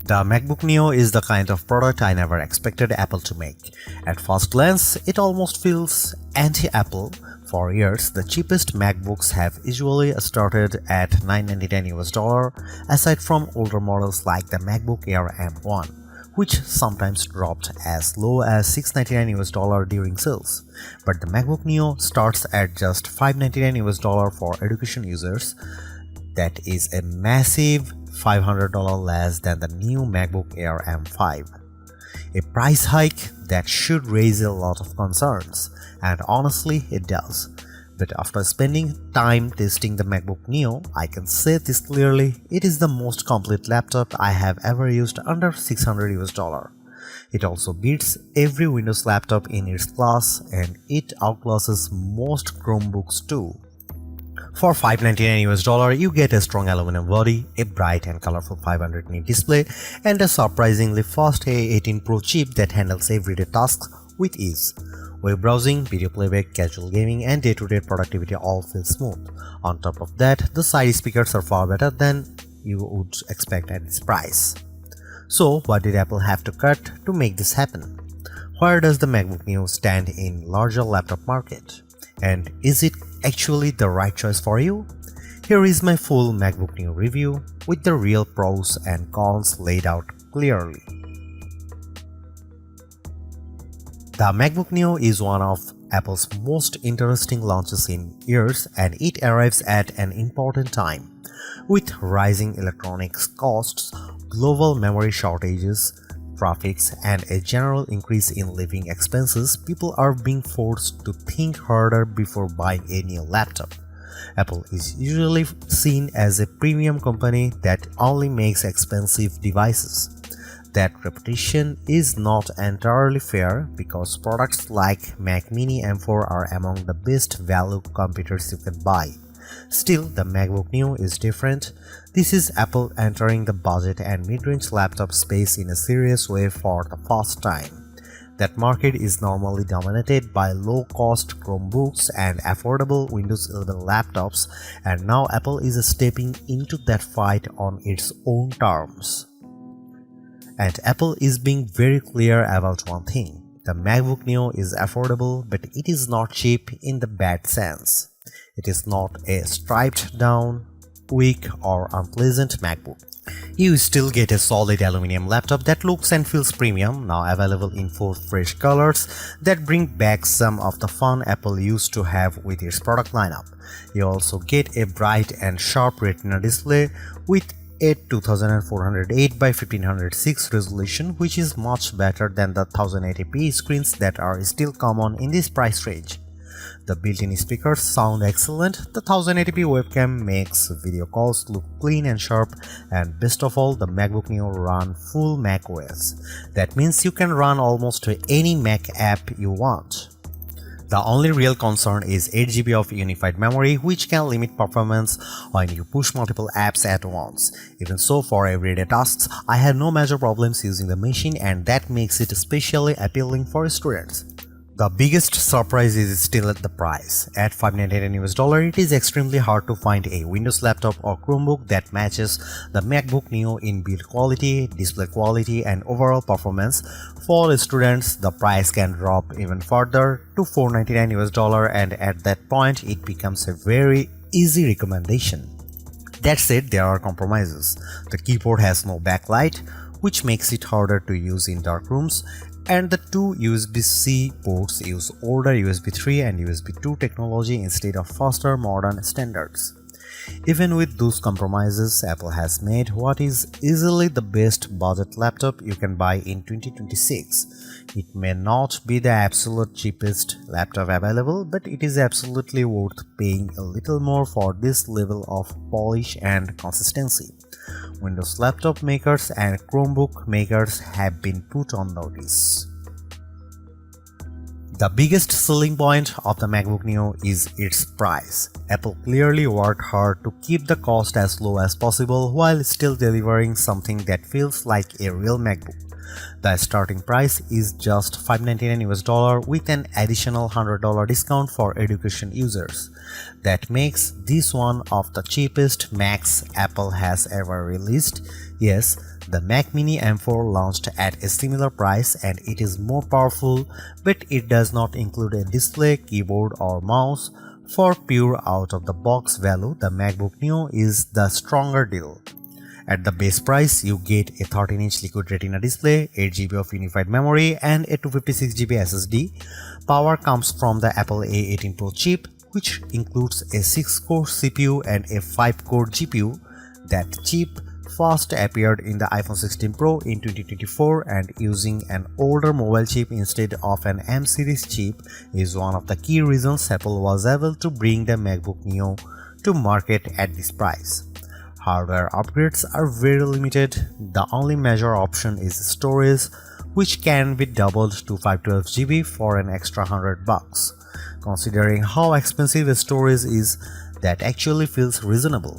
The MacBook Neo is the kind of product I never expected Apple to make. At first glance, it almost feels anti-Apple. For years, the cheapest MacBooks have usually started at $999 aside from older models like the MacBook Air M1, which sometimes dropped as low as $699 during sales. But the MacBook Neo starts at just $599 for education users. That is a massive $500 less than the new MacBook Air M5. A price hike that should raise a lot of concerns, and honestly it does. But after spending time testing the MacBook Neo, I can say this clearly, it is the most complete laptop I have ever used under $600. It also beats every Windows laptop in its class, and it outclasses most Chromebooks too. For $599 you get a strong aluminum body, a bright and colorful 500 nit display, and a surprisingly fast A18 Pro chip that handles everyday tasks with ease. Web browsing, video playback, casual gaming, and day-to-day productivity all feel smooth. On top of that, the side speakers are far better than you would expect at this price. So what did Apple have to cut to make this happen? Where does the MacBook Neo stand in larger laptop market? And is it actually the right choice for you? Here is my full MacBook Neo review with the real pros and cons laid out clearly. The MacBook Neo is one of Apple's most interesting launches in years, and it arrives at an important time. With rising electronics costs, global memory shortages, traffics, and a general increase in living expenses, people are being forced to think harder before buying a new laptop. Apple is usually seen as a premium company that only makes expensive devices. That reputation is not entirely fair because products like Mac Mini M4 are among the best value computers you can buy. Still, the MacBook Neo is different. This is Apple entering the budget and mid-range laptop space in a serious way for the first time. That market is normally dominated by low-cost Chromebooks and affordable Windows 11 laptops, and now Apple is stepping into that fight on its own terms. And Apple is being very clear about one thing. The MacBook Neo is affordable, but it is not cheap in the bad sense. It is not a stripped down, weak or unpleasant MacBook. You still get a solid aluminum laptop that looks and feels premium, now available in 4 fresh colors that bring back some of the fun Apple used to have with its product lineup. You also get a bright and sharp Retina display with a 2408 by 1506 resolution, which is much better than the 1080p screens that are still common in this price range. The built-in speakers sound excellent, the 1080p webcam makes video calls look clean and sharp, and best of all, the MacBook Neo runs full macOS. That means you can run almost any Mac app you want. The only real concern is 8GB of unified memory, which can limit performance when you push multiple apps at once. Even so, for everyday tasks, I had no major problems using the machine, and that makes it especially appealing for students. The biggest surprise is still at the price. At $599, it is extremely hard to find a Windows laptop or Chromebook that matches the MacBook Neo in build quality, display quality, and overall performance. For students, the price can drop even further to $499, and at that point, it becomes a very easy recommendation. That said, there are compromises. The keyboard has no backlight, which makes it harder to use in dark rooms, and the 2 USB-C ports use older USB 3 and USB 2 technology instead of faster modern standards. Even with those compromises, Apple has made what is easily the best budget laptop you can buy in 2026. It may not be the absolute cheapest laptop available, but it is absolutely worth paying a little more for this level of polish and consistency. Windows laptop makers and Chromebook makers have been put on notice. The biggest selling point of the MacBook Neo is its price. Apple clearly worked hard to keep the cost as low as possible while still delivering something that feels like a real MacBook. The starting price is just $599 with an additional $100 discount for education users. That makes this one of the cheapest Macs Apple has ever released. Yes, The Mac Mini M4 launched at a similar price and it is more powerful, but it does not include a display, keyboard or mouse. For pure out-of-the-box value, the MacBook Neo is the stronger deal. At the base price, you get a 13-inch Liquid Retina display, 8GB of unified memory and a 256GB SSD. Power comes from the Apple A18 Pro chip, which includes a 6-core CPU and a 5-core GPU. That chip first appeared in the iPhone 16 Pro in 2024, and using an older mobile chip instead of an M series chip is one of the key reasons Apple was able to bring the MacBook Neo to market at this price. Hardware upgrades are very limited. The only major option is storage, which can be doubled to 512GB for an extra $100. Considering how expensive storage is, that actually feels reasonable.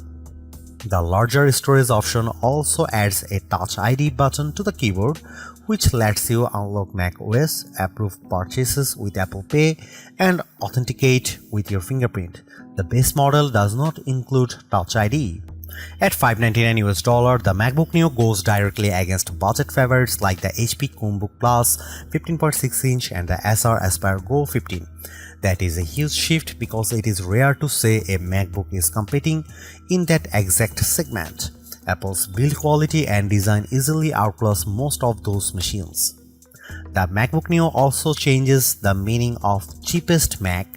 The larger storage option also adds a Touch ID button to the keyboard, which lets you unlock macOS, approve purchases with Apple Pay, and authenticate with your fingerprint. The base model does not include Touch ID. At $599 US, the MacBook Neo goes directly against budget favorites like the HP Chromebook Plus 15.6-inch and the Acer Aspire Go 15. That is a huge shift because it is rare to say a MacBook is competing in that exact segment. Apple's build quality and design easily outclass most of those machines. The MacBook Neo also changes the meaning of cheapest Mac.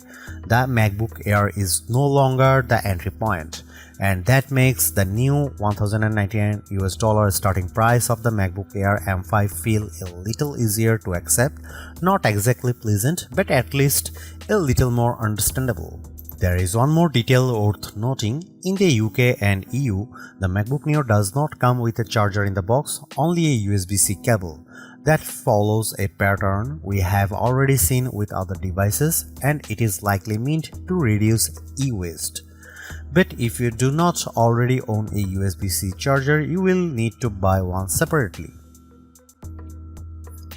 The MacBook Air is no longer the entry point, and that makes the new $1,099 US starting price of the MacBook Air M5 feel a little easier to accept, not exactly pleasant, but at least a little more understandable. There is one more detail worth noting. In the UK and EU, the MacBook Neo does not come with a charger in the box, only a USB-C cable. That follows a pattern we have already seen with other devices, and it is likely meant to reduce e-waste. But if you do not already own a USB-C charger, you will need to buy one separately.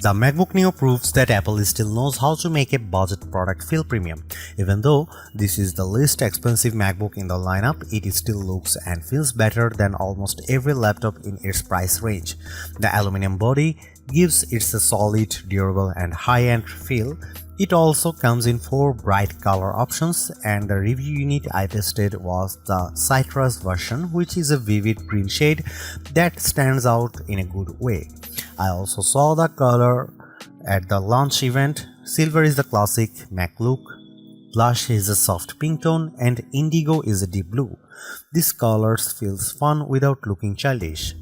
The MacBook Neo proves that Apple still knows how to make a budget product feel premium. Even though this is the least expensive MacBook in the lineup, it still looks and feels better than almost every laptop in its price range. The aluminum body gives it a solid, durable and high-end feel. It also comes in 4 bright color options, and the review unit I tested was the Citrus version, which is a vivid green shade that stands out in a good way. I also saw the color at the launch event. Silver is the classic Mac look, blush is a soft pink tone, and indigo is a deep blue. These colors feels fun without looking childish.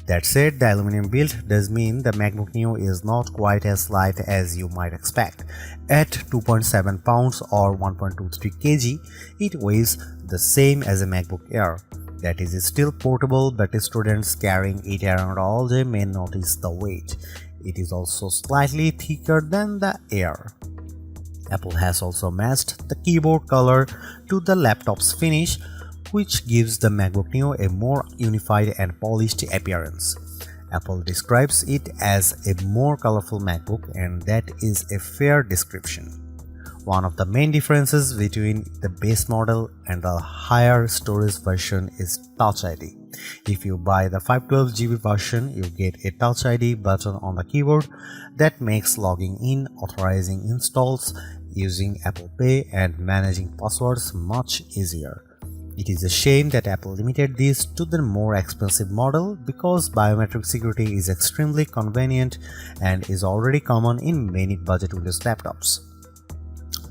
That said, the aluminum build does mean the MacBook Neo is not quite as light as you might expect. At 2.7 pounds or 1.23 kg, it weighs the same as a MacBook Air. That is still portable, but students carrying it around all day may notice the weight. It is also slightly thicker than the Air. Apple has also matched the keyboard color to the laptop's finish, which gives the MacBook Neo a more unified and polished appearance. Apple describes it as a more colorful MacBook, and that is a fair description. One of the main differences between the base model and the higher storage version is Touch ID. If you buy the 512GB version, you get a Touch ID button on the keyboard that makes logging in, authorizing installs, using Apple Pay, and managing passwords much easier. It is a shame that Apple limited this to the more expensive model because biometric security is extremely convenient and is already common in many budget Windows laptops.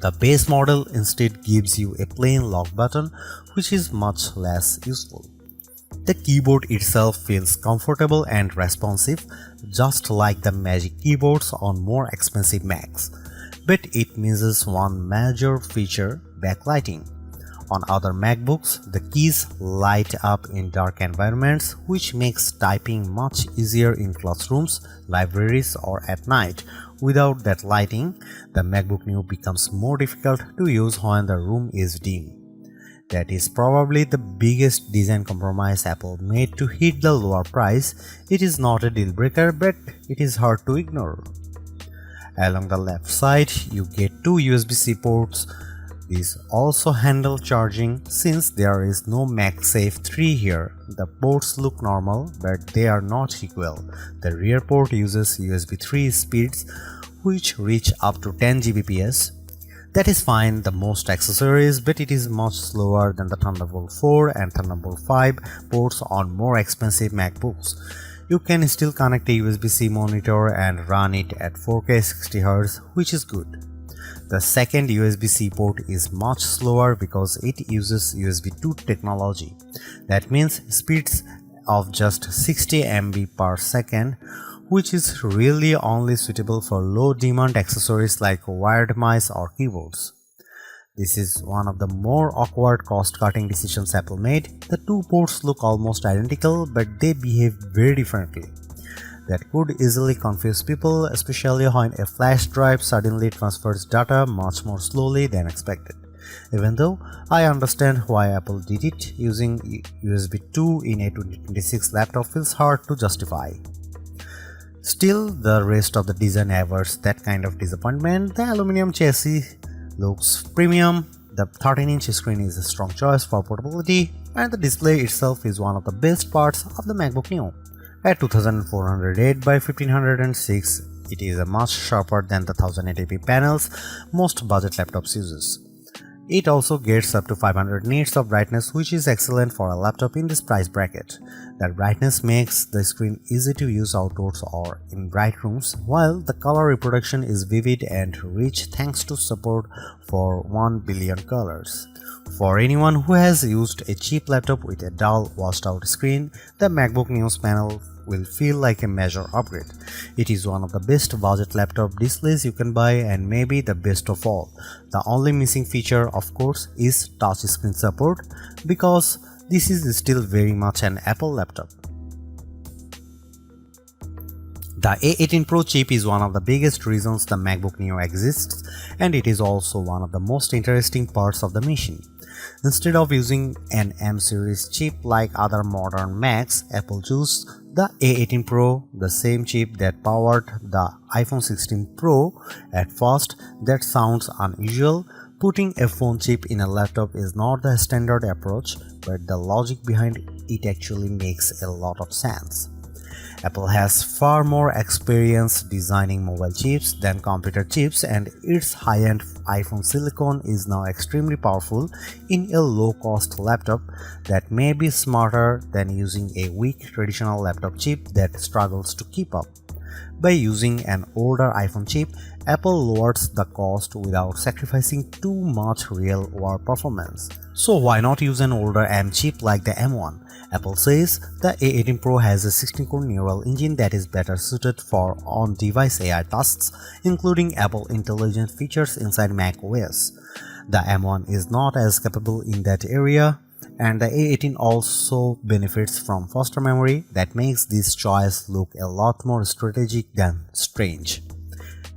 The base model instead gives you a plain lock button, which is much less useful. The keyboard itself feels comfortable and responsive, just like the Magic keyboards on more expensive Macs. But it misses one major feature: backlighting. On other MacBooks, the keys light up in dark environments, which makes typing much easier in classrooms, libraries, or at night. Without that lighting, the MacBook Neo becomes more difficult to use when the room is dim. That is probably the biggest design compromise Apple made to hit the lower price. It is not a deal breaker, but it is hard to ignore. Along the left side, you get 2 USB-C ports These also handle charging. Since there is no MagSafe 3 here, the ports look normal, but they are not equal. The rear port uses USB 3 speeds, which reach up to 10 Gbps. That is fine, the most accessories, but it is much slower than the Thunderbolt 4 and Thunderbolt 5 ports on more expensive MacBooks. You can still connect a USB-C monitor and run it at 4K 60Hz, which is good. The second USB-C port is much slower because it uses USB 2 technology. That means speeds of just 60 MB per second, which is really only suitable for low-demand accessories like wired mice or keyboards. This is one of the more awkward cost-cutting decisions Apple made. The two ports look almost identical, but they behave very differently. That could easily confuse people, especially when a flash drive suddenly transfers data much more slowly than expected. Even though I understand why Apple did it, using USB 2 in a 2026 laptop feels hard to justify. Still, the rest of the design averts that kind of disappointment. The aluminum chassis looks premium, the 13-inch screen is a strong choice for portability, and the display itself is one of the best parts of the MacBook Neo. At 2408 by 1506, it is much sharper than the 1080p panels most budget laptops uses. It also gets up to 500 nits of brightness, which is excellent for a laptop in this price bracket. That brightness makes the screen easy to use outdoors or in bright rooms, while the color reproduction is vivid and rich thanks to support for 1 billion colors. For anyone who has used a cheap laptop with a dull, washed-out screen, the MacBook Neo's panel will feel like a major upgrade. It is one of the best budget laptop displays you can buy and maybe the best of all. The only missing feature, of course, is touchscreen support, because this is still very much an Apple laptop. The A18 Pro chip is one of the biggest reasons the MacBook Neo exists, and it is also one of the most interesting parts of the machine. Instead of using an M series chip like other modern Macs, Apple chose the A18 Pro, the same chip that powered the iPhone 16 Pro. At first, that sounds unusual. Putting a phone chip in a laptop is not the standard approach, but the logic behind it actually makes a lot of sense. Apple has far more experience designing mobile chips than computer chips, and its high-end iPhone silicon is now extremely powerful in a low-cost laptop that may be smarter than using a weak traditional laptop chip that struggles to keep up. By using an older iPhone chip, Apple lowers the cost without sacrificing too much real-world performance. So why not use an older M chip like the M1? Apple says the A18 Pro has a 16-core neural engine that is better suited for on-device AI tasks, including Apple Intelligence features inside macOS. The M1 is not as capable in that area, and the A18 also benefits from faster memory that makes this choice look a lot more strategic than strange.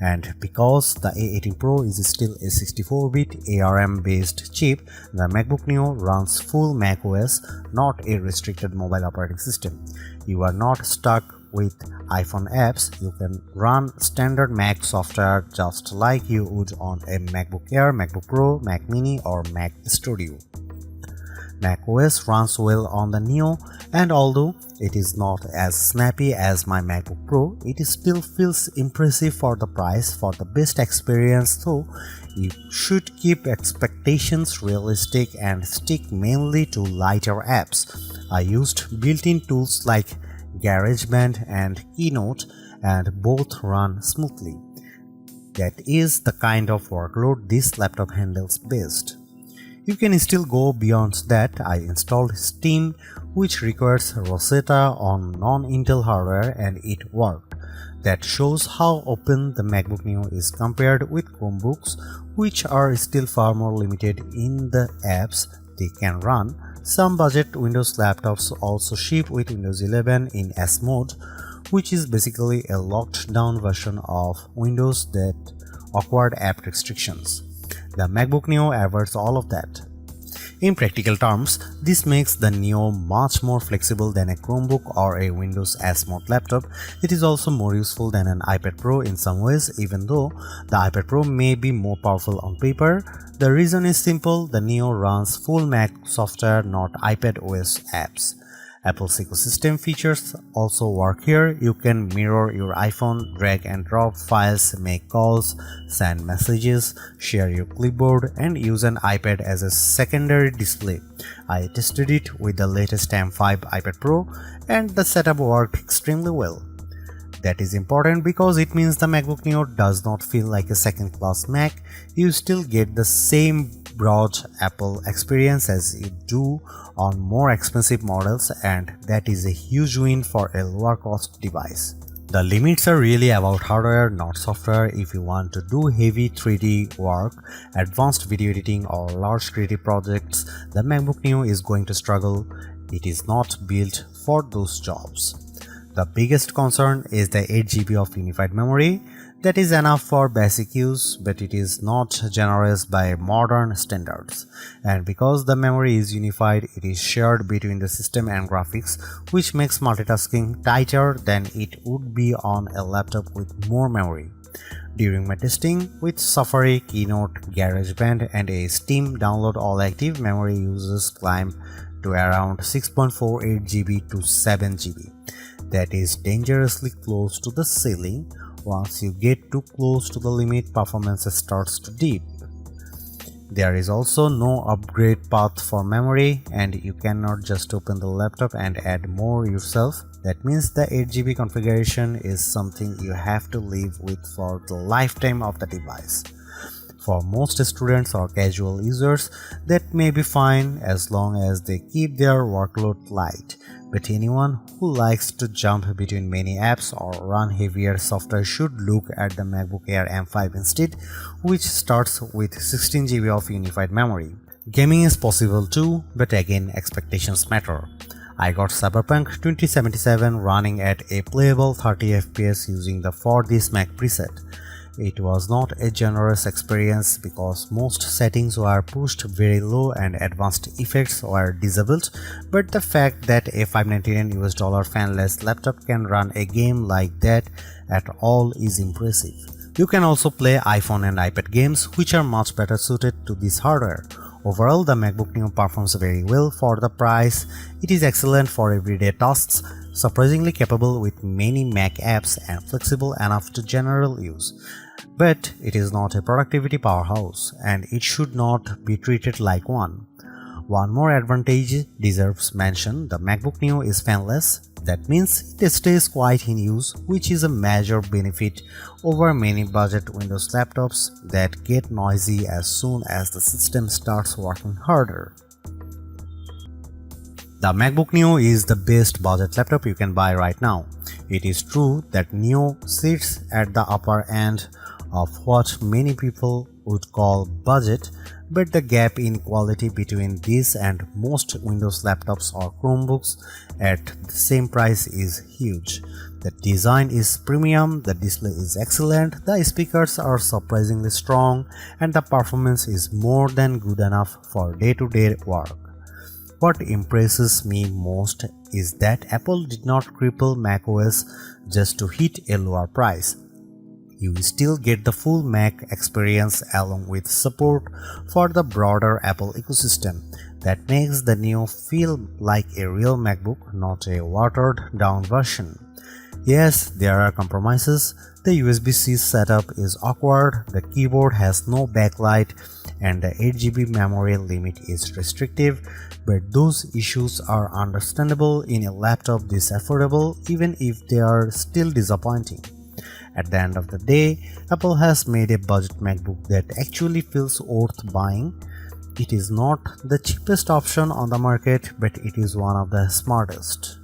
And because the A18 Pro is still a 64-bit ARM-based chip, the MacBook Neo runs full macOS, not a restricted mobile operating system. You are not stuck with iPhone apps. You can run standard Mac software just like you would on a MacBook Air, MacBook Pro, Mac Mini or Mac Studio. macOS runs well on the Neo, and although it is not as snappy as my MacBook Pro, it still feels impressive for the price. For the best experience though, you should keep expectations realistic and stick mainly to lighter apps. I used built-in tools like GarageBand and Keynote, and both run smoothly. That is the kind of workload this laptop handles best. You can still go beyond that. I installed Steam, which requires Rosetta on non-Intel hardware, and it worked. That shows how open the MacBook Neo is compared with Chromebooks, which are still far more limited in the apps they can run. Some budget Windows laptops also ship with Windows 11 in S mode, which is basically a locked down version of Windows that awkward app restrictions. The MacBook Neo averts all of that. In practical terms, this makes the Neo much more flexible than a Chromebook or a Windows S-mode laptop. It is also more useful than an iPad Pro in some ways, even though the iPad Pro may be more powerful on paper. The reason is simple: the Neo runs full Mac software, not iPad OS apps. Apple's ecosystem features also work here. You can mirror your iPhone, drag and drop files, make calls, send messages, share your clipboard, and use an iPad as a secondary display. I tested it with the latest M5 iPad Pro, and the setup worked extremely well. That is important because it means the MacBook Neo does not feel like a second-class Mac. You still get the same broad Apple experience as you do on more expensive models, and that is a huge win for a lower cost device. The limits are really about hardware, not software. If you want to do heavy 3D work, advanced video editing, or large creative projects, the MacBook Neo is going to struggle. It is not built for those jobs. The biggest concern is the 8GB of unified memory. That is enough for basic use, but it is not generous by modern standards. And because the memory is unified, it is shared between the system and graphics, which makes multitasking tighter than it would be on a laptop with more memory. During my testing with Safari, Keynote, GarageBand, and a Steam download, all active memory uses climb to around 6.48GB to 7GB. That is dangerously close to the ceiling. Once you get too close to the limit, performance starts to dip. There is also no upgrade path for memory, and you cannot just open the laptop and add more yourself. That means the 8GB configuration is something you have to live with for the lifetime of the device. For most students or casual users, that may be fine as long as they keep their workload light. But anyone who likes to jump between many apps or run heavier software should look at the MacBook Air M5 instead, which starts with 16GB of unified memory. Gaming is possible too, but again, expectations matter. I got Cyberpunk 2077 running at a playable 30fps using the For This Mac preset. It was not a generous experience because most settings were pushed very low and advanced effects were disabled, but the fact that a $599 fanless laptop can run a game like that at all is impressive. You can also play iPhone and iPad games, which are much better suited to this hardware. Overall, the MacBook Neo performs very well for the price. It is excellent for everyday tasks, surprisingly capable with many Mac apps, and flexible enough to general use. But it is not a productivity powerhouse, and it should not be treated like one. One more advantage deserves mention: the MacBook Neo is fanless. That means it stays quiet in use, which is a major benefit over many budget Windows laptops that get noisy as soon as the system starts working harder. The MacBook Neo is the best budget laptop you can buy right now. It is true that Neo sits at the upper end of what many people would call budget, but the gap in quality between this and most Windows laptops or Chromebooks at the same price is huge. The design is premium, the display is excellent, the speakers are surprisingly strong, and the performance is more than good enough for day-to-day work. What impresses me most is that Apple did not cripple macOS just to hit a lower price. You still get the full Mac experience along with support for the broader Apple ecosystem. That makes the Neo feel like a real MacBook, not a watered-down version. Yes, there are compromises. The USB-C setup is awkward, the keyboard has no backlight, and the 8GB memory limit is restrictive, but those issues are understandable in a laptop this affordable, even if they are still disappointing. At the end of the day, Apple has made a budget MacBook that actually feels worth buying. It is not the cheapest option on the market, but it is one of the smartest.